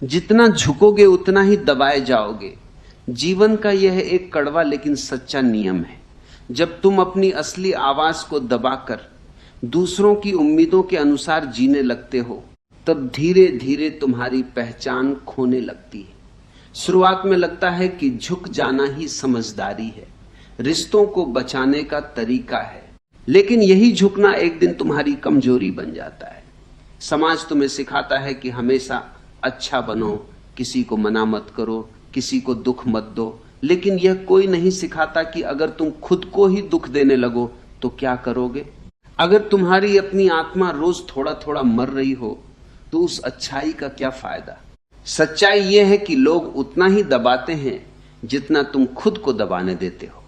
जितना झुकोगे उतना ही दबाए जाओगे। जीवन का यह एक कड़वा लेकिन सच्चा नियम है। जब तुम अपनी असली आवाज को दबाकर दूसरों की उम्मीदों के अनुसार जीने लगते हो, तब धीरे धीरे तुम्हारी पहचान खोने लगती है। शुरुआत में लगता है कि झुक जाना ही समझदारी है, रिश्तों को बचाने का तरीका है, लेकिन यही झुकना एक दिन तुम्हारी कमजोरी बन जाता है। समाज तुम्हें सिखाता है कि हमेशा अच्छा बनो, किसी को मना मत करो, किसी को दुख मत दो, लेकिन यह कोई नहीं सिखाता कि अगर तुम खुद को ही दुख देने लगो तो क्या करोगे। अगर तुम्हारी अपनी आत्मा रोज थोड़ा थोड़ा मर रही हो तो उस अच्छाई का क्या फायदा। सच्चाई यह है कि लोग उतना ही दबाते हैं जितना तुम खुद को दबाने देते हो।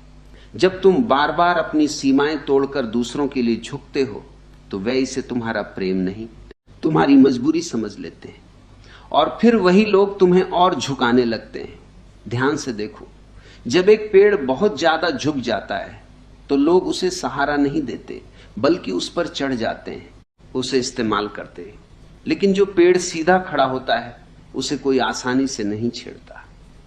जब तुम बार बार अपनी सीमाएं तोड़कर दूसरों के लिए झुकते हो तो वे इसे तुम्हारा प्रेम नहीं, तुम्हारी मजबूरी समझ लेते हैं, और फिर वही लोग तुम्हें और झुकाने लगते हैं। ध्यान से देखो, जब एक पेड़ बहुत ज्यादा झुक जाता है तो लोग उसे सहारा नहीं देते, बल्कि उस पर चढ़ जाते हैं, उसे इस्तेमाल करते हैं। लेकिन जो पेड़ सीधा खड़ा होता है उसे कोई आसानी से नहीं छेड़ता।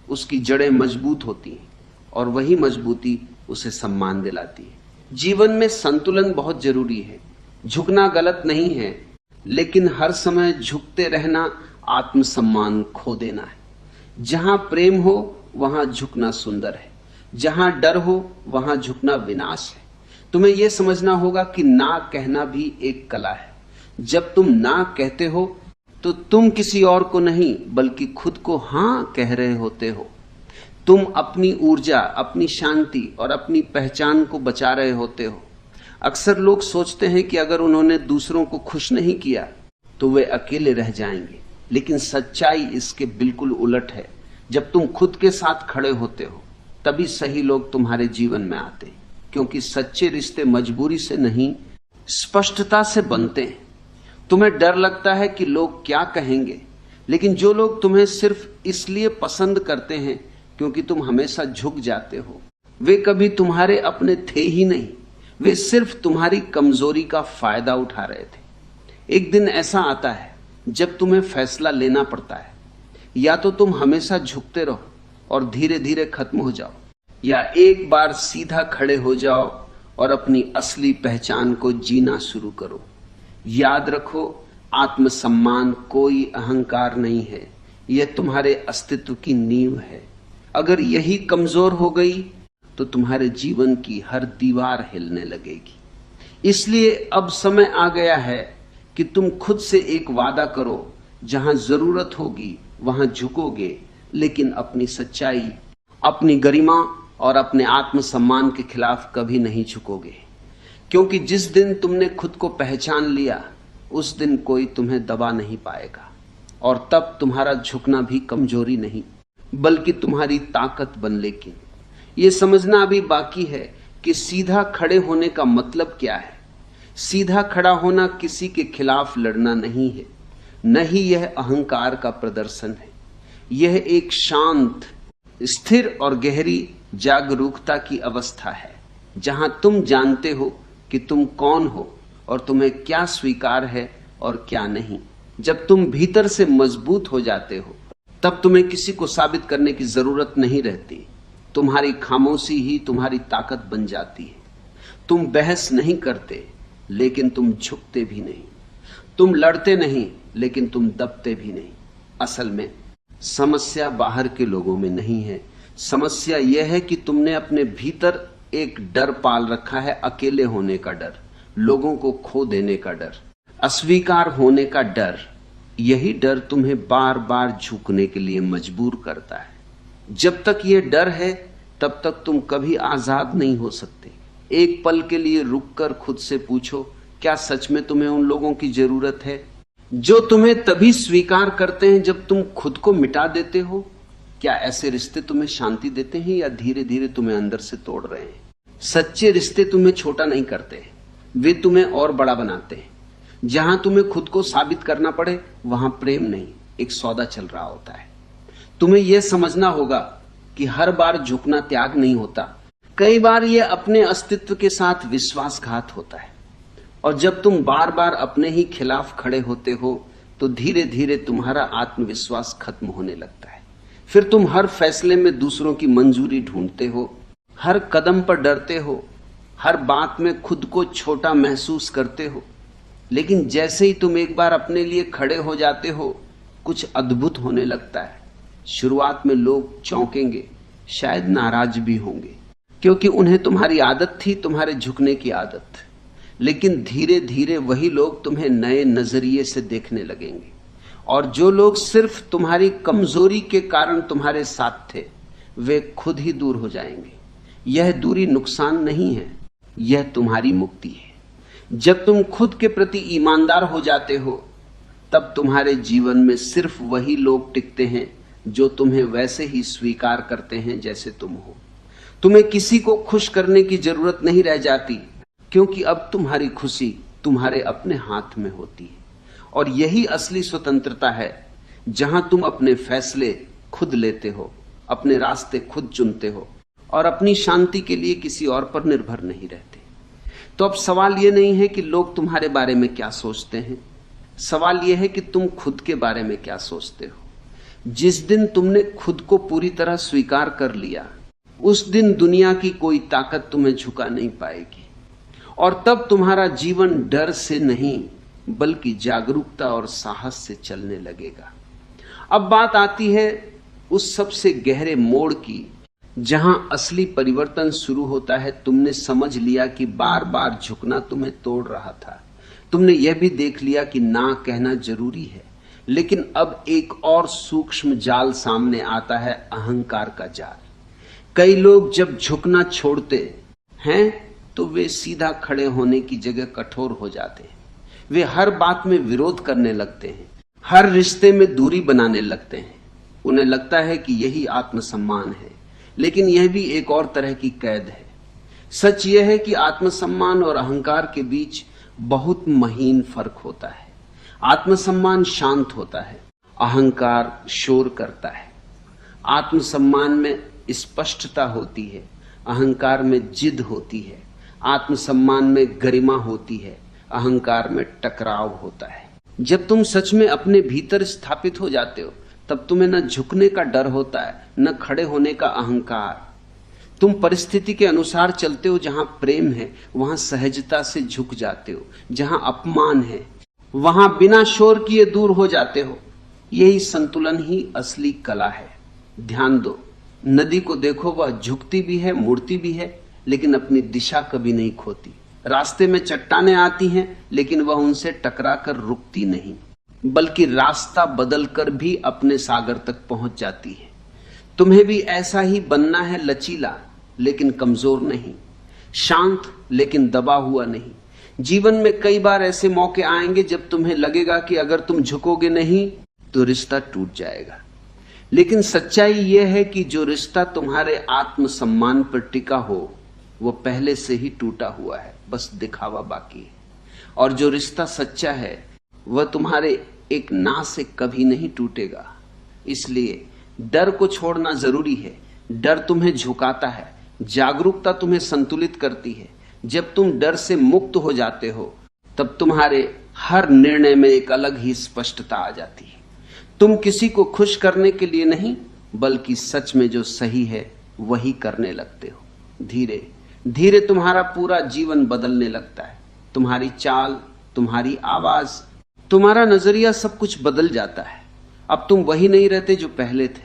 उसकी जड़ें मजबूत होती हैं और वही मजबूती उसे सम्मान दिलाती है। जीवन में संतुलन बहुत जरूरी है। झुकना गलत नहीं है, लेकिन हर समय झुकते रहना आत्मसम्मान खो देना है। जहां प्रेम हो वहां झुकना सुंदर है, जहां डर हो वहां झुकना विनाश है। तुम्हें यह समझना होगा कि ना कहना भी एक कला है। जब तुम ना कहते हो तो तुम किसी और को नहीं बल्कि खुद को हां कह रहे होते हो। तुम अपनी ऊर्जा, अपनी शांति और अपनी पहचान को बचा रहे होते हो। अक्सर लोग सोचते हैं कि अगर उन्होंने दूसरों को खुश नहीं किया तो वे अकेले रह जाएंगे, लेकिन सच्चाई इसके बिल्कुल उलट है। जब तुम खुद के साथ खड़े होते हो तभी सही लोग तुम्हारे जीवन में आते हैं, क्योंकि सच्चे रिश्ते मजबूरी से नहीं, स्पष्टता से बनते हैं। तुम्हें डर लगता है कि लोग क्या कहेंगे, लेकिन जो लोग तुम्हें सिर्फ इसलिए पसंद करते हैं क्योंकि तुम हमेशा झुक जाते हो, वे कभी तुम्हारे अपने थे ही नहीं। वे सिर्फ तुम्हारी कमजोरी का फायदा उठा रहे थे। एक दिन ऐसा आता है जब तुम्हें फैसला लेना पड़ता है, या तो तुम हमेशा झुकते रहो और धीरे धीरे खत्म हो जाओ, या एक बार सीधा खड़े हो जाओ और अपनी असली पहचान को जीना शुरू करो। याद रखो, आत्मसम्मान कोई अहंकार नहीं है, यह तुम्हारे अस्तित्व की नींव है। अगर यही कमजोर हो गई तो तुम्हारे जीवन की हर दीवार हिलने लगेगी। इसलिए अब समय आ गया है कि तुम खुद से एक वादा करो, जहां जरूरत होगी वहां झुकोगे, लेकिन अपनी सच्चाई, अपनी गरिमा और अपने आत्मसम्मान के खिलाफ कभी नहीं झुकोगे। क्योंकि जिस दिन तुमने खुद को पहचान लिया उस दिन कोई तुम्हें दबा नहीं पाएगा, और तब तुम्हारा झुकना भी कमजोरी नहीं बल्कि तुम्हारी ताकत बन। लेकिन यह समझना अभी बाकी है कि सीधा खड़े होने का मतलब क्या है। सीधा खड़ा होना किसी के खिलाफ लड़ना नहीं है, न ही यह अहंकार का प्रदर्शन है। यह एक शांत, स्थिर और गहरी जागरूकता की अवस्था है, जहां तुम जानते हो कि तुम कौन हो और तुम्हें क्या स्वीकार है और क्या नहीं। जब तुम भीतर से मजबूत हो जाते हो तब तुम्हें किसी को साबित करने की जरूरत नहीं रहती। तुम्हारी खामोशी ही तुम्हारी ताकत बन जाती है। तुम बहस नहीं करते लेकिन तुम झुकते भी नहीं, तुम लड़ते नहीं लेकिन तुम दबते भी नहीं। असल में समस्या बाहर के लोगों में नहीं है, समस्या यह है कि तुमने अपने भीतर एक डर पाल रखा है, अकेले होने का डर, लोगों को खो देने का डर, अस्वीकार होने का डर। यही डर तुम्हें बार बार झुकने के लिए मजबूर करता है। जब तक यह डर है तब तक तुम कभी आजाद नहीं हो सकते। एक पल के लिए रुककर खुद से पूछो, क्या सच में तुम्हें उन लोगों की जरूरत है जो तुम्हें तभी स्वीकार करते हैं जब तुम खुद को मिटा देते हो? क्या ऐसे रिश्ते तुम्हें शांति देते हैं या धीरे धीरे तुम्हें अंदर से तोड़ रहे हैं? सच्चे रिश्ते तुम्हें छोटा नहीं करते, वे तुम्हें और बड़ा बनाते हैं। जहां तुम्हें खुद को साबित करना पड़े वहां प्रेम नहीं, एक सौदा चल रहा होता है। तुम्हें यह समझना होगा कि हर बार झुकना त्याग नहीं होता, कई बार यह अपने अस्तित्व के साथ विश्वासघात होता है। और जब तुम बार बार अपने ही खिलाफ खड़े होते हो तो धीरे धीरे तुम्हारा आत्मविश्वास खत्म होने लगता है। फिर तुम हर फैसले में दूसरों की मंजूरी ढूंढते हो, हर कदम पर डरते हो, हर बात में खुद को छोटा महसूस करते हो। लेकिन जैसे ही तुम एक बार अपने लिए खड़े हो जाते हो, कुछ अद्भुत होने लगता है। शुरुआत में लोग चौंकेंगे, शायद नाराज भी होंगे, क्योंकि उन्हें तुम्हारी आदत थी, तुम्हारे झुकने की आदत। लेकिन धीरे धीरे वही लोग तुम्हें नए नजरिए से देखने लगेंगे, और जो लोग सिर्फ तुम्हारी कमजोरी के कारण तुम्हारे साथ थे, वे खुद ही दूर हो जाएंगे। यह दूरी नुकसान नहीं है, यह तुम्हारी मुक्ति है। जब तुम खुद के प्रति ईमानदार हो जाते हो, तब तुम्हारे जीवन में सिर्फ वही लोग टिकते हैं जो तुम्हें वैसे ही स्वीकार करते हैं जैसे तुम हो। तुम्हें किसी को खुश करने की जरूरत नहीं रह जाती, क्योंकि अब तुम्हारी खुशी तुम्हारे अपने हाथ में होती है। और यही असली स्वतंत्रता है, जहां तुम अपने फैसले खुद लेते हो, अपने रास्ते खुद चुनते हो, और अपनी शांति के लिए किसी और पर निर्भर नहीं रहते। तो अब सवाल यह नहीं है कि लोग तुम्हारे बारे में क्या सोचते हैं, सवाल यह है कि तुम खुद के बारे में क्या सोचते हो। जिस दिन तुमने खुद को पूरी तरह स्वीकार कर लिया, उस दिन दुनिया की कोई ताकत तुम्हें झुका नहीं पाएगी, और तब तुम्हारा जीवन डर से नहीं बल्कि जागरूकता और साहस से चलने लगेगा। अब बात आती है उस सबसे गहरे मोड़ की, जहां असली परिवर्तन शुरू होता है। तुमने समझ लिया कि बार बार झुकना तुम्हें तोड़ रहा था। तुमने यह भी देख लिया कि ना कहना जरूरी है। लेकिन अब एक और सूक्ष्म जाल सामने आता है, अहंकार का जाल। कई लोग जब झुकना छोड़ते हैं तो वे सीधा खड़े होने की जगह कठोर हो जाते हैं। वे हर बात में विरोध करने लगते हैं, हर रिश्ते में दूरी बनाने लगते हैं। उन्हें लगता है कि यही आत्मसम्मान है, लेकिन यह भी एक और तरह की कैद है। सच यह है कि आत्मसम्मान और अहंकार के बीच बहुत महीन फर्क होता है। आत्मसम्मान शांत होता है, अहंकार शोर करता है। आत्मसम्मान में स्पष्टता होती है, अहंकार में जिद होती है। आत्मसम्मान में गरिमा होती है, अहंकार में टकराव होता है। जब तुम सच में अपने भीतर स्थापित हो जाते हो, तब तुम्हें न झुकने का डर होता है, न खड़े होने का अहंकार। तुम परिस्थिति के अनुसार चलते हो। जहां प्रेम है वहां सहजता से झुक जाते हो, जहां अपमान है वहां बिना शोर किए दूर हो जाते हो। यही संतुलन ही असली कला है। ध्यान दो, नदी को देखो, वह झुकती भी है, मुड़ती भी है, लेकिन अपनी दिशा कभी नहीं खोती। रास्ते में चट्टानें आती हैं, लेकिन वह उनसे टकराकर रुकती नहीं, बल्कि रास्ता बदलकर भी अपने सागर तक पहुंच जाती है। तुम्हें भी ऐसा ही बनना है, लचीला लेकिन कमजोर नहीं, शांत लेकिन दबा हुआ नहीं। जीवन में कई बार ऐसे मौके आएंगे जब तुम्हें लगेगा कि अगर तुम झुकोगे नहीं तो रिश्ता टूट जाएगा। लेकिन सच्चाई यह है कि जो रिश्ता तुम्हारे आत्मसम्मान पर टिका हो, वो पहले से ही टूटा हुआ है, बस दिखावा बाकी है। और जो रिश्ता सच्चा है वह तुम्हारे एक ना से कभी नहीं टूटेगा। इसलिए डर को छोड़ना जरूरी है। डर तुम्हें झुकाता है, जागरूकता तुम्हें संतुलित करती है। जब तुम डर से मुक्त हो जाते हो, तब तुम्हारे हर निर्णय में एक अलग ही स्पष्टता आ जाती है। तुम किसी को खुश करने के लिए नहीं, बल्कि सच में जो सही है वही करने लगते हो। धीरे धीरे तुम्हारा पूरा जीवन बदलने लगता है। तुम्हारी चाल, तुम्हारी आवाज, तुम्हारा नजरिया, सब कुछ बदल जाता है। अब तुम वही नहीं रहते जो पहले थे।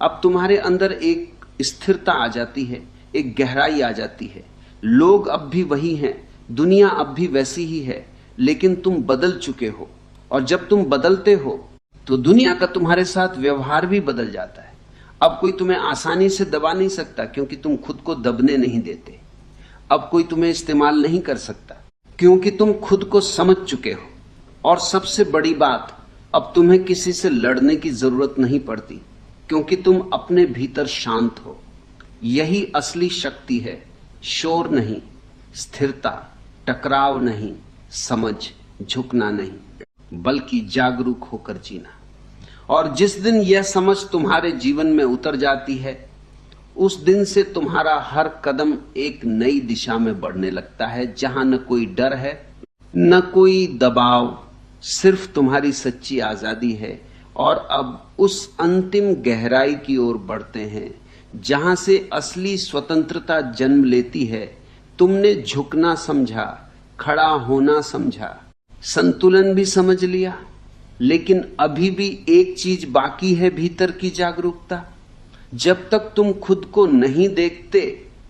अब तुम्हारे अंदर एक स्थिरता आ जाती है, एक गहराई आ जाती है। लोग अब भी वही हैं, दुनिया अब भी वैसी ही है, लेकिन तुम बदल चुके हो। और जब तुम बदलते हो तो दुनिया का तुम्हारे साथ व्यवहार भी बदल जाता है। अब कोई तुम्हें आसानी से दबा नहीं सकता, क्योंकि तुम खुद को दबने नहीं देते। अब कोई तुम्हें इस्तेमाल नहीं कर सकता, क्योंकि तुम खुद को समझ चुके हो। और सबसे बड़ी बात, अब तुम्हें किसी से लड़ने की जरूरत नहीं पड़ती, क्योंकि तुम अपने भीतर शांत हो। यही असली शक्ति है, शोर नहीं, स्थिरता, टकराव नहीं, समझ, झुकना नहीं, बल्कि जागरूक होकर जीना। और जिस दिन यह समझ तुम्हारे जीवन में उतर जाती है, उस दिन से तुम्हारा हर कदम एक नई दिशा में बढ़ने लगता है, जहां न कोई डर है, न कोई दबाव, सिर्फ तुम्हारी सच्ची आजादी है। और अब उस अंतिम गहराई की ओर बढ़ते हैं जहां से असली स्वतंत्रता जन्म लेती है। तुमने झुकना समझा, खड़ा होना समझा, संतुलन भी समझ लिया, लेकिन अभी भी एक चीज बाकी है, भीतर की जागरूकता। जब तक तुम खुद को नहीं देखते,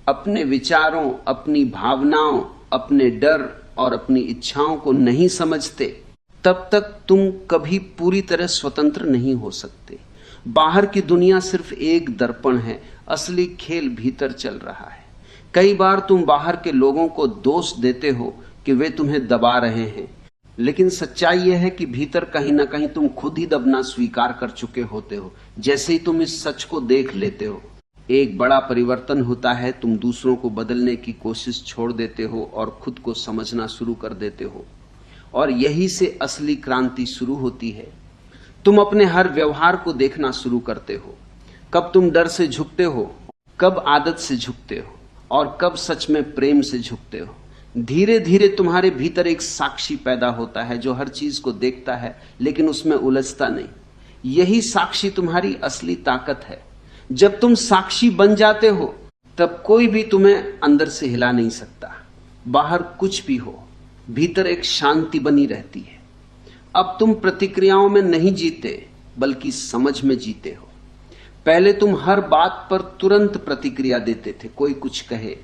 अपने विचारों, अपनी भावनाओं, अपने डर और अपनी इच्छाओं को नहीं समझते, तब तक तुम कभी पूरी तरह स्वतंत्र नहीं हो सकते। बाहर की दुनिया सिर्फ एक दर्पण है, असली खेल भीतर चल रहा है। कई बार तुम बाहर के लोगों को दोष देते हो कि वे तुम्हें दबा रहे हैं, लेकिन सच्चाई यह है कि भीतर कहीं ना कहीं तुम खुद ही दबना स्वीकार कर चुके होते हो। जैसे ही तुम इस सच को देख लेते हो, एक बड़ा परिवर्तन होता है। तुम दूसरों को बदलने की कोशिश छोड़ देते हो और खुद को समझना शुरू कर देते हो, और यही से असली क्रांति शुरू होती है। तुम अपने हर व्यवहार को देखना शुरू करते हो, कब तुम डर से झुकते हो, कब आदत से झुकते हो, और कब सच में प्रेम से झुकते हो। धीरे धीरे तुम्हारे भीतर एक साक्षी पैदा होता है जो हर चीज को देखता है लेकिन उसमें उलझता नहीं। यही साक्षी तुम्हारी असली ताकत है। जब तुम साक्षी बन जाते हो, तब कोई भी तुम्हें अंदर से हिला नहीं सकता। बाहर कुछ भी हो, भीतर एक शांति बनी रहती है। अब तुम प्रतिक्रियाओं में नहीं जीते, बल्कि समझ में जीते हो। पहले तुम हर बात पर तुरंत प्रतिक्रिया देते थे। कोई कुछ कहे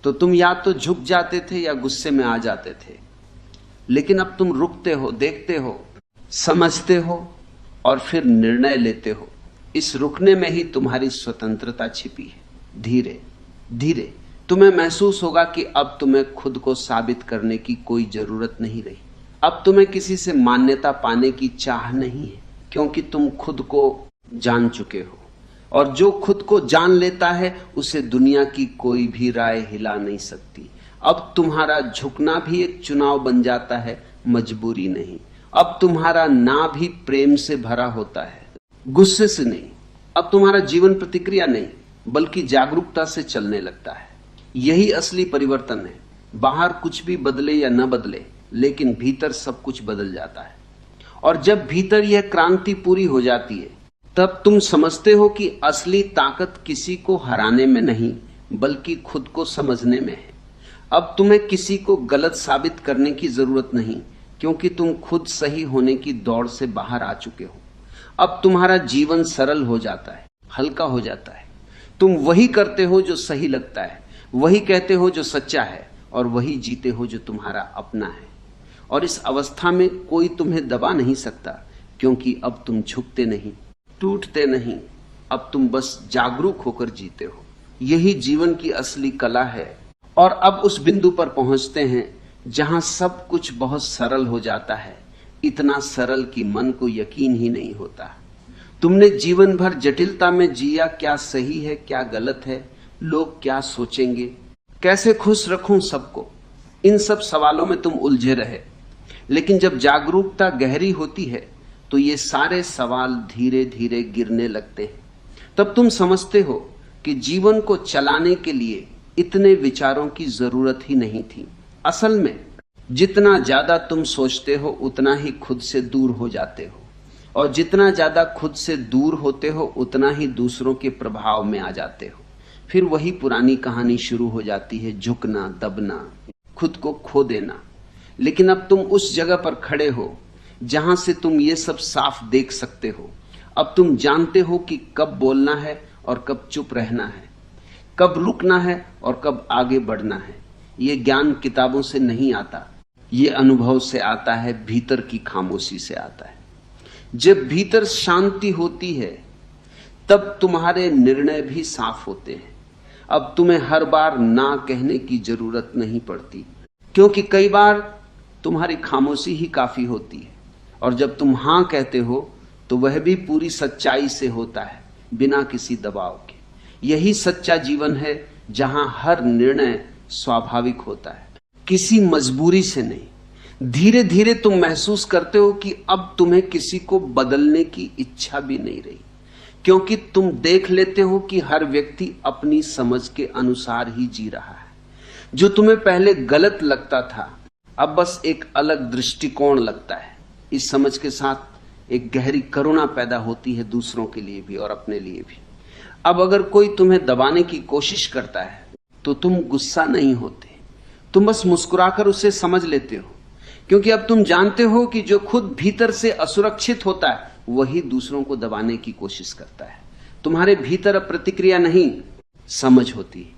तो तुम या तो झुक जाते थे या गुस्से में आ जाते थे, लेकिन अब तुम रुकते हो, देखते हो, समझते हो और फिर निर्णय लेते हो। इस रुकने में ही तुम्हारी स्वतंत्रता छिपी है। धीरे धीरे तुम्हें महसूस होगा कि अब तुम्हें खुद को साबित करने की कोई जरूरत नहीं रही। अब तुम्हें किसी से मान्यता पाने की चाह नहीं है, क्योंकि तुम खुद को जान चुके हो, और जो खुद को जान लेता है उसे दुनिया की कोई भी राय हिला नहीं सकती। अब तुम्हारा झुकना भी एक चुनाव बन जाता है, मजबूरी नहीं। अब तुम्हारा ना भी प्रेम से भरा होता है, गुस्से से नहीं। अब तुम्हारा जीवन प्रतिक्रिया नहीं, बल्कि जागरूकता से चलने लगता है। यही असली परिवर्तन है। बाहर कुछ भी बदले या न बदले, लेकिन भीतर सब कुछ बदल जाता है। और जब भीतर यह क्रांति पूरी हो जाती है, तब तुम समझते हो कि असली ताकत किसी को हराने में नहीं, बल्कि खुद को समझने में है। अब तुम्हें किसी को गलत साबित करने की जरूरत नहीं, क्योंकि तुम खुद सही होने की दौड़ से बाहर आ चुके हो। अब तुम्हारा जीवन सरल हो जाता है, हल्का हो जाता है। तुम वही करते हो जो सही लगता है, वही कहते हो जो सच्चा है, और वही जीते हो जो तुम्हारा अपना है। और इस अवस्था में कोई तुम्हें दबा नहीं सकता, क्योंकि अब तुम झुकते नहीं, टूटते नहीं। अब तुम बस जागरूक होकर जीते हो। यही जीवन की असली कला है। और अब उस बिंदु पर पहुंचते हैं जहां सब कुछ बहुत सरल हो जाता है, इतना सरल कि मन को यकीन ही नहीं होता। तुमने जीवन भर जटिलता में जिया, क्या सही है, क्या गलत है, लोग क्या सोचेंगे, कैसे खुश रखूं सबको, इन सब सवालों में तुम उलझे रहे। लेकिन जब जागरूकता गहरी होती है, तो ये सारे सवाल धीरे धीरे गिरने लगते हैं। तब तुम समझते हो कि जीवन को चलाने के लिए इतने विचारों की जरूरत ही नहीं थी। असल में जितना ज्यादा तुम सोचते हो, उतना ही खुद से दूर हो जाते हो, और जितना ज्यादा खुद से दूर होते हो, उतना ही दूसरों के प्रभाव में आ जाते हो। फिर वही पुरानी कहानी शुरू हो जाती है, झुकना, दबना, खुद को खो देना। लेकिन अब तुम उस जगह पर खड़े हो जहां से तुम ये सब साफ देख सकते हो। अब तुम जानते हो कि कब बोलना है और कब चुप रहना है, कब रुकना है और कब आगे बढ़ना है। ये ज्ञान किताबों से नहीं आता, ये अनुभव से आता है, भीतर की खामोशी से आता है। जब भीतर शांति होती है, तब तुम्हारे निर्णय भी साफ होते हैं। अब तुम्हें हर बार ना कहने की जरूरत नहीं पड़ती, क्योंकि कई बार तुम्हारी खामोशी ही काफी होती है। और जब तुम हां कहते हो, तो वह भी पूरी सच्चाई से होता है, बिना किसी दबाव के। यही सच्चा जीवन है, जहां हर निर्णय स्वाभाविक होता है, किसी मजबूरी से नहीं। धीरे धीरे तुम महसूस करते हो कि अब तुम्हें किसी को बदलने की इच्छा भी नहीं रही, क्योंकि तुम देख लेते हो कि हर व्यक्ति अपनी समझ के अनुसार ही जी रहा है। जो तुम्हें पहले गलत लगता था, अब बस एक अलग दृष्टिकोण लगता है। इस समझ के साथ एक गहरी करुणा पैदा होती है दूसरों के लिए भी और अपने लिए भी। अब अगर कोई तुम्हें दबाने की कोशिश करता है तो तुम गुस्सा नहीं होते, तुम बस मुस्कुराकर उसे समझ लेते हो, क्योंकि अब तुम जानते हो कि जो खुद भीतर से असुरक्षित होता है वही दूसरों को दबाने की कोशिश करता है। तुम्हारे भीतर अब प्रतिक्रिया नहीं, समझ होती है,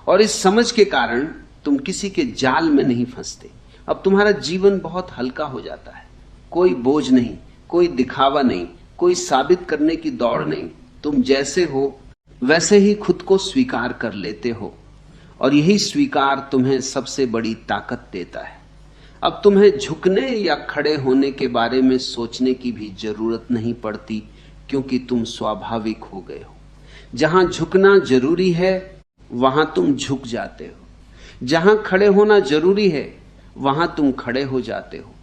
और इस समझ के कारण तुम किसी के जाल में नहीं फंसते। अब तुम्हारा जीवन बहुत हल्का हो जाता है, कोई बोझ नहीं, कोई दिखावा नहीं, कोई साबित करने की दौड़ नहीं। तुम जैसे हो वैसे ही खुद को स्वीकार कर लेते हो, और यही स्वीकार तुम्हें सबसे बड़ी ताकत देता है। अब तुम्हें झुकने या खड़े होने के बारे में सोचने की भी जरूरत नहीं पड़ती, क्योंकि तुम स्वाभाविक हो गए हो। जहां झुकना जरूरी है वहां तुम झुक जाते हो, जहां खड़े होना जरूरी है वहां तुम खड़े हो जाते हो।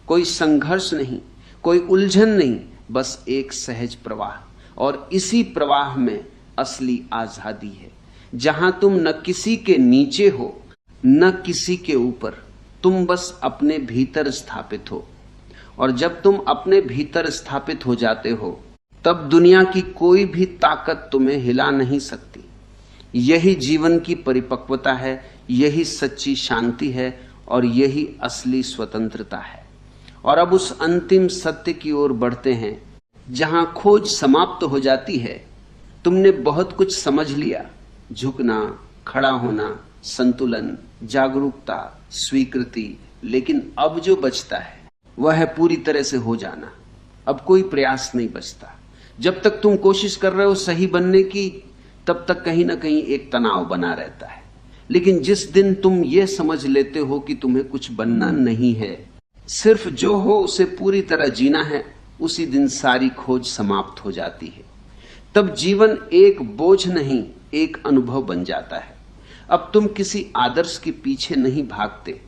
कोई संघर्ष नहीं, कोई उलझन नहीं, बस एक सहज प्रवाह, और इसी प्रवाह में असली आजादी है, जहां तुम न किसी के नीचे हो न किसी के ऊपर, तुम बस अपने भीतर स्थापित हो। और जब तुम अपने भीतर स्थापित हो जाते हो तब दुनिया की कोई भी ताकत तुम्हें हिला नहीं सकती। यही जीवन की परिपक्वता है, यही सच्ची शांति है, और यही असली स्वतंत्रता है। और अब उस अंतिम सत्य की ओर बढ़ते हैं जहां खोज समाप्त हो जाती है। तुमने बहुत कुछ समझ लिया, झुकना, खड़ा होना, संतुलन, जागरूकता, स्वीकृति, लेकिन अब जो बचता है वह है पूरी तरह से हो जाना। अब कोई प्रयास नहीं बचता। जब तक तुम कोशिश कर रहे हो सही बनने की, तब तक कहीं ना कहीं एक तनाव बना रहता है। लेकिन जिस दिन तुम ये समझ लेते हो कि तुम्हें कुछ बनना नहीं है, सिर्फ जो हो उसे पूरी तरह जीना है, उसी दिन सारी खोज समाप्त हो जाती है। तब जीवन एक बोझ नहीं, एक अनुभव बन जाता है। अब तुम किसी आदर्श के पीछे नहीं भागते,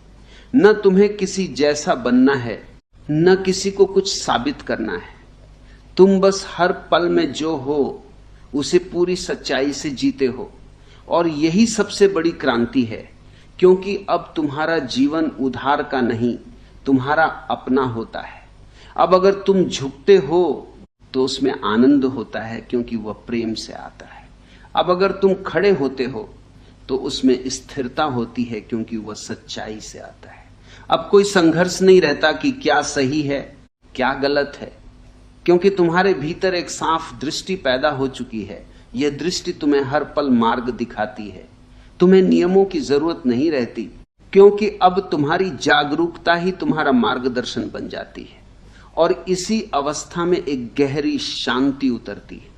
न तुम्हें किसी जैसा बनना है, न किसी को कुछ साबित करना है। तुम बस हर पल में जो हो उसे पूरी सच्चाई से जीते हो, और यही सबसे बड़ी क्रांति है, क्योंकि अब तुम्हारा जीवन उधार का नहीं, तुम्हारा अपना होता है। अब अगर तुम झुकते हो तो उसमें आनंद होता है, क्योंकि वह प्रेम से आता है। अब अगर तुम खड़े होते हो तो उसमें स्थिरता होती है, क्योंकि वह सच्चाई से आता है। अब कोई संघर्ष नहीं रहता कि क्या सही है क्या गलत है, क्योंकि तुम्हारे भीतर एक साफ दृष्टि पैदा हो चुकी है। यह दृष्टि तुम्हें हर पल मार्ग दिखाती है। तुम्हें नियमों की जरूरत नहीं रहती, क्योंकि अब तुम्हारी जागरूकता ही तुम्हारा मार्गदर्शन बन जाती है। और इसी अवस्था में एक गहरी शांति उतरती है,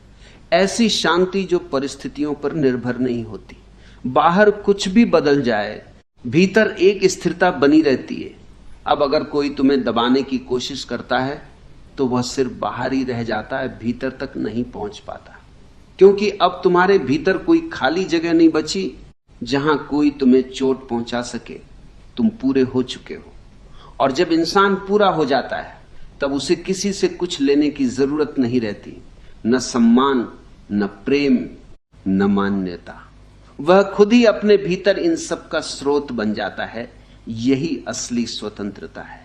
ऐसी शांति जो परिस्थितियों पर निर्भर नहीं होती। बाहर कुछ भी बदल जाए, भीतर एक स्थिरता बनी रहती है। अब अगर कोई तुम्हें दबाने की कोशिश करता है तो वह सिर्फ बाहर ही रह जाता है, भीतर तक नहीं पहुंच पाता, क्योंकि अब तुम्हारे भीतर कोई खाली जगह नहीं बची जहां कोई तुम्हें चोट पहुंचा सके। तुम पूरे हो चुके हो, और जब इंसान पूरा हो जाता है तब उसे किसी से कुछ लेने की जरूरत नहीं रहती, न सम्मान, न प्रेम, न मान्यता। वह खुद ही अपने भीतर इन सब का स्रोत बन जाता है। यही असली स्वतंत्रता है।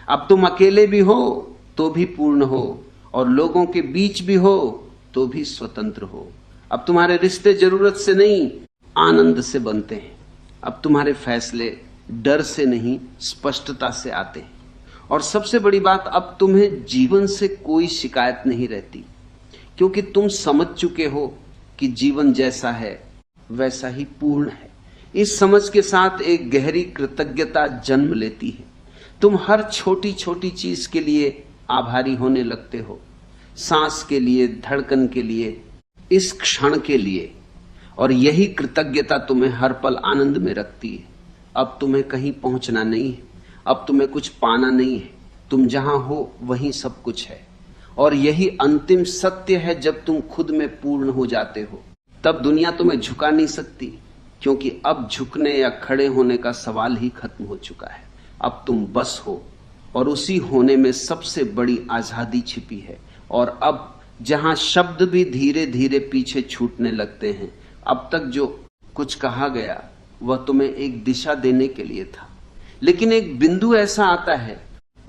अब तुम अकेले भी हो तो भी पूर्ण हो, और लोगों के बीच भी हो तो भी स्वतंत्र हो। अब तुम्हारे रिश्ते जरूरत से नहीं, आनंद से बनते हैं। अब तुम्हारे फैसले डर से नहीं, स्पष्टता से आते हैं। और सबसे बड़ी बात, अब तुम्हें जीवन से कोई शिकायत नहीं रहती, क्योंकि तुम समझ चुके हो कि जीवन जैसा है वैसा ही पूर्ण है। इस समझ के साथ एक गहरी कृतज्ञता जन्म लेती है। तुम हर छोटी छोटी चीज के लिए आभारी होने लगते हो, सांस के लिए, धड़कन के लिए, इस क्षण के लिए। और यही कृतज्ञता तुम्हें हर पल आनंद में रखती है। अब तुम्हें कहीं पहुंचना नहीं है, अब तुम्हें कुछ पाना नहीं है। तुम जहां हो वहीं सब कुछ है। और यही अंतिम सत्य है। जब तुम खुद में पूर्ण हो जाते हो तब दुनिया तुम्हें झुका नहीं सकती, क्योंकि अब झुकने या खड़े होने का सवाल ही खत्म हो चुका है। अब तुम बस हो, और उसी होने में सबसे बड़ी आजादी छिपी है। और अब जहां शब्द भी धीरे धीरे पीछे छूटने लगते हैं, अब तक जो कुछ कहा गया वह तुम्हें एक दिशा देने के लिए था। लेकिन एक बिंदु ऐसा आता है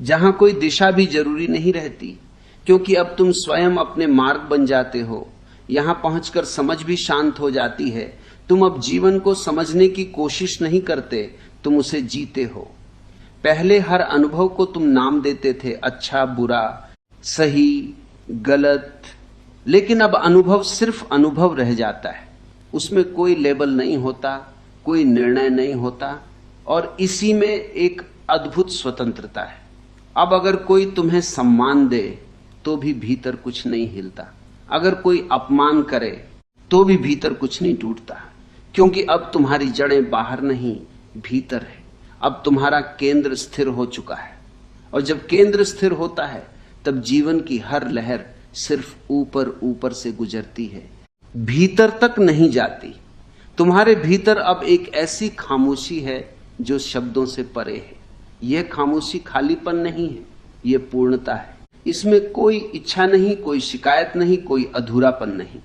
जहां कोई दिशा भी जरूरी नहीं रहती, क्योंकि अब तुम स्वयं अपने मार्ग बन जाते हो। यहां पहुंचकर समझ भी शांत हो जाती है। तुम अब जीवन को समझने की कोशिश नहीं करते, तुम उसे जीते हो। पहले हर अनुभव को तुम नाम देते थे, अच्छा बुरा, सही गलत, लेकिन अब अनुभव सिर्फ अनुभव रह जाता है। उसमें कोई लेबल नहीं होता, कोई निर्णय नहीं होता, और इसी में एक अद्भुत स्वतंत्रता है। अब अगर कोई तुम्हें सम्मान दे तो भी भीतर कुछ नहीं हिलता, अगर कोई अपमान करे तो भी भीतर कुछ नहीं टूटता, क्योंकि अब तुम्हारी जड़ें बाहर नहीं भीतर है। अब तुम्हारा केंद्र स्थिर हो चुका है, और जब केंद्र स्थिर होता है तब जीवन की हर लहर सिर्फ ऊपर ऊपर से गुजरती है, भीतर तक नहीं जाती। तुम्हारे भीतर अब एक ऐसी खामोशी है जो शब्दों से परे है। यह खामोशी खालीपन नहीं है, यह पूर्णता है। इसमें कोई इच्छा नहीं, कोई शिकायत नहीं, कोई अधूरापन नहीं,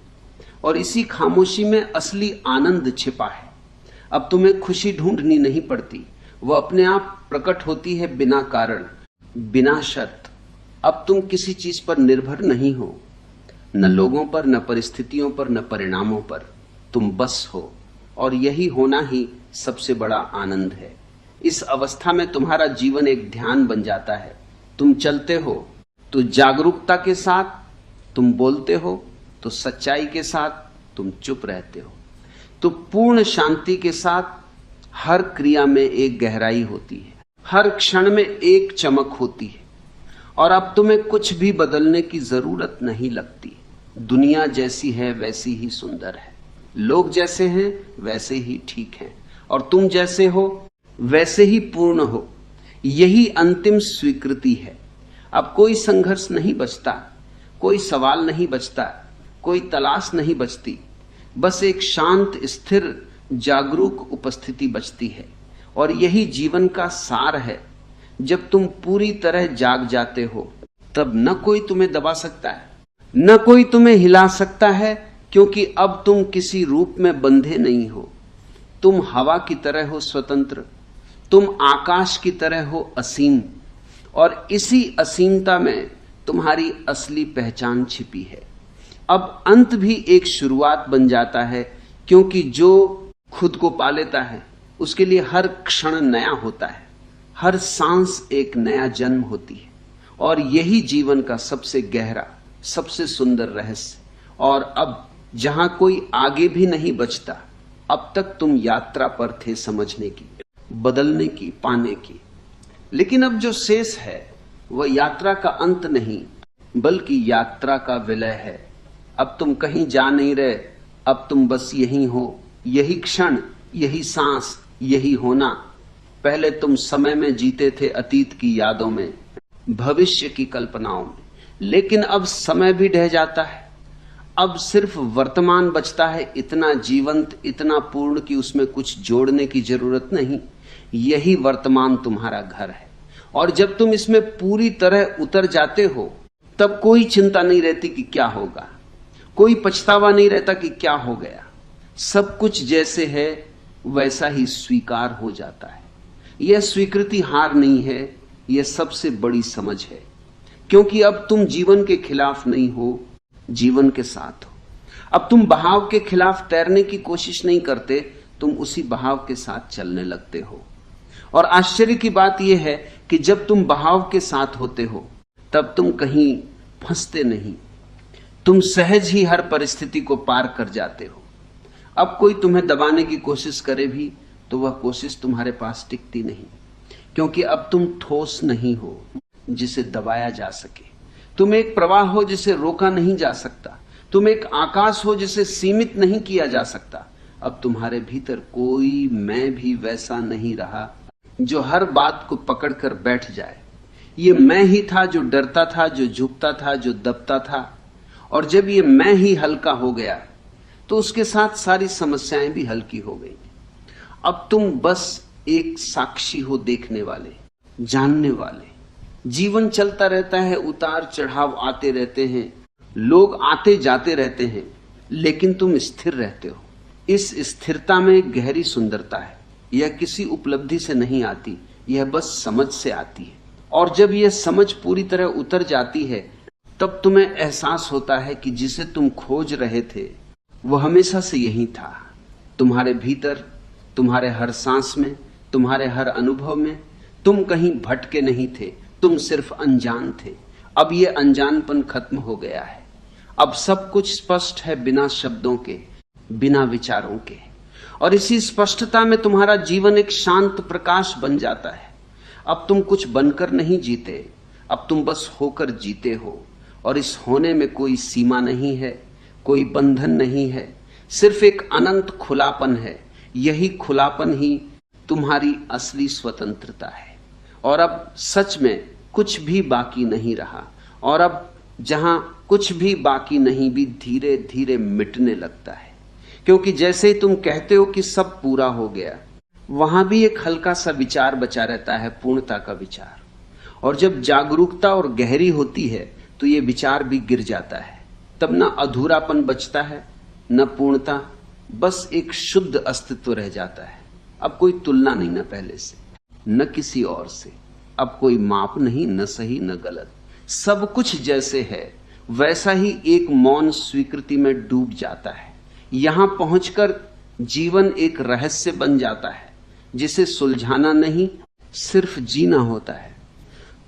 और इसी खामोशी में असली आनंद छिपा है। अब तुम्हें खुशी ढूंढनी नहीं पड़ती, वह अपने आप प्रकट होती है, बिना कारण, बिना शर्त। अब तुम किसी चीज पर निर्भर नहीं हो, न लोगों पर, न परिस्थितियों पर, न परिणामों पर। तुम बस हो, और यही होना ही सबसे बड़ा आनंद है। इस अवस्था में तुम्हारा जीवन एक ध्यान बन जाता है। तुम चलते हो तो जागरूकता के साथ, तुम बोलते हो तो सच्चाई के साथ, तुम चुप रहते हो तो पूर्ण शांति के साथ। हर क्रिया में एक गहराई होती है, हर क्षण में एक चमक होती है, और अब तुम्हें कुछ भी बदलने की जरूरत नहीं लगती। दुनिया जैसी है वैसी ही सुंदर है, लोग जैसे हैं वैसे ही ठीक हैं, और तुम जैसे हो वैसे ही पूर्ण हो। यही अंतिम स्वीकृति है। अब कोई संघर्ष नहीं बचता, कोई सवाल नहीं बचता, कोई तलाश नहीं बचती, बस एक शांत स्थिर जागरूक उपस्थिति बचती है। और यही जीवन का सार है। जब तुम पूरी तरह जाग जाते हो तब न कोई तुम्हें दबा सकता है, न कोई तुम्हें हिला सकता है, क्योंकि अब तुम किसी रूप में बंधे नहीं हो। तुम हवा की तरह हो स्वतंत्र, तुम आकाश की तरह हो असीम, और इसी असीमता में तुम्हारी असली पहचान छिपी है। अब अंत भी एक शुरुआत बन जाता है, क्योंकि जो खुद को पा लेता है उसके लिए हर क्षण नया होता है, हर सांस एक नया जन्म होती है। और यही जीवन का सबसे गहरा, सबसे सुंदर रहस्य। और अब जहां कोई आगे भी नहीं बचता, अब तक तुम यात्रा पर थे समझने की, बदलने की, पाने की। लेकिन अब जो शेष है वह यात्रा का अंत नहीं, बल्कि यात्रा का विलय है। अब तुम कहीं जा नहीं रहे, अब तुम बस यही हो, यही क्षण, यही सांस, यही होना। पहले तुम समय में जीते थे, अतीत की यादों में, भविष्य की कल्पनाओं में, लेकिन अब समय भी ढह जाता है। अब सिर्फ वर्तमान बचता है, इतना जीवंत, इतना पूर्ण कि उसमें कुछ जोड़ने की जरूरत नहीं। यही वर्तमान तुम्हारा घर है, और जब तुम इसमें पूरी तरह उतर जाते हो तब कोई चिंता नहीं रहती कि क्या होगा, कोई पछतावा नहीं रहता कि क्या हो गया। सब कुछ जैसे है वैसा ही स्वीकार हो जाता है। यह स्वीकृति हार नहीं है, यह सबसे बड़ी समझ है, क्योंकि अब तुम जीवन के खिलाफ नहीं हो, जीवन के साथ हो। अब तुम बहाव के खिलाफ तैरने की कोशिश नहीं करते, तुम उसी बहाव के साथ चलने लगते हो। और आश्चर्य की बात यह है कि जब तुम बहाव के साथ होते हो तब तुम कहीं फंसते नहीं, तुम सहज ही हर परिस्थिति को पार कर जाते हो। अब कोई तुम्हें दबाने की कोशिश करे भी तो वह कोशिश तुम्हारे पास टिकती नहीं, क्योंकि अब तुम ठोस नहीं हो जिसे दबाया जा सके। तुम एक प्रवाह हो जिसे रोका नहीं जा सकता, तुम एक आकाश हो जिसे सीमित नहीं किया जा सकता। अब तुम्हारे भीतर कोई मैं भी वैसा नहीं रहा जो हर बात को पकड़कर बैठ जाए। ये मैं ही था जो डरता था, जो झुकता था, जो दबता था, और जब ये मैं ही हल्का हो गया तो उसके साथ सारी समस्याएं भी हल्की हो गई। अब तुम बस एक साक्षी हो, देखने वाले, जानने वाले। जीवन चलता रहता है, उतार चढ़ाव आते रहते हैं, लोग आते जाते रहते हैं, लेकिन तुम स्थिर रहते हो। इस स्थिरता में गहरी सुंदरता है। यह किसी उपलब्धि से नहीं आती, यह बस समझ से आती है। और जब यह समझ पूरी तरह उतर जाती है तब तुम्हें एहसास होता है कि जिसे तुम खोज रहे थे वह हमेशा से यही था, तुम्हारे भीतर, तुम्हारे हर सांस में, तुम्हारे हर अनुभव में। तुम कहीं भटके नहीं थे, तुम सिर्फ अनजान थे। अब यह अनजानपन खत्म हो गया है। अब सब कुछ स्पष्ट है, बिना शब्दों के, बिना विचारों के। और इसी स्पष्टता में तुम्हारा जीवन एक शांत प्रकाश बन जाता है। अब तुम कुछ बनकर नहीं जीते, अब तुम बस होकर जीते हो। और इस होने में कोई सीमा नहीं है, कोई बंधन नहीं है, सिर्फ एक अनंत खुलापन है। यही खुलापन ही तुम्हारी असली स्वतंत्रता है। और अब सच में कुछ भी बाकी नहीं रहा। और अब जहां कुछ भी बाकी नहीं भी धीरे धीरे मिटने लगता है, क्योंकि जैसे ही तुम कहते हो कि सब पूरा हो गया, वहां भी एक हल्का सा विचार बचा रहता है, पूर्णता का विचार। और जब जागरूकता और गहरी होती है तो ये विचार भी गिर जाता है। तब न अधूरापन बचता है, न पूर्णता, बस एक शुद्ध अस्तित्व रह जाता है। अब कोई तुलना नहीं, न पहले से, न किसी और से। अब कोई माप नहीं, न सही न गलत। सब कुछ जैसे है वैसा ही एक मौन स्वीकृति में डूब जाता है। यहां पहुंचकर जीवन एक रहस्य बन जाता है जिसे सुलझाना नहीं, सिर्फ जीना होता है।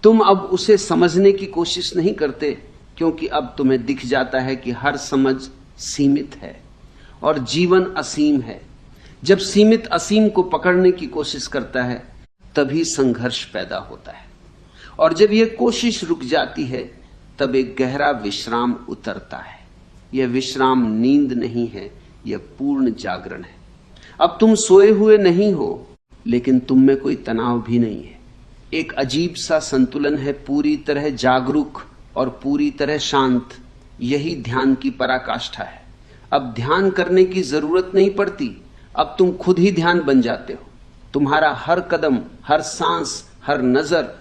तुम अब उसे समझने की कोशिश नहीं करते, क्योंकि अब तुम्हें दिख जाता है कि हर समझ सीमित है और जीवन असीम है। जब सीमित असीम को पकड़ने की कोशिश करता है तभी संघर्ष पैदा होता है। और जब यह कोशिश रुक जाती है तब एक गहरा विश्राम उतरता है। यह विश्राम नींद नहीं है, यह पूर्ण जागरण है। अब तुम सोए हुए नहीं हो, लेकिन तुम में कोई तनाव भी नहीं है। एक अजीब सा संतुलन है, पूरी तरह जागरूक और पूरी तरह शांत। यही ध्यान की पराकाष्ठा है। अब ध्यान करने की जरूरत नहीं पड़ती, अब तुम खुद ही ध्यान बन जाते हो। तुम्हारा हर कदम, हर सांस, हर नजर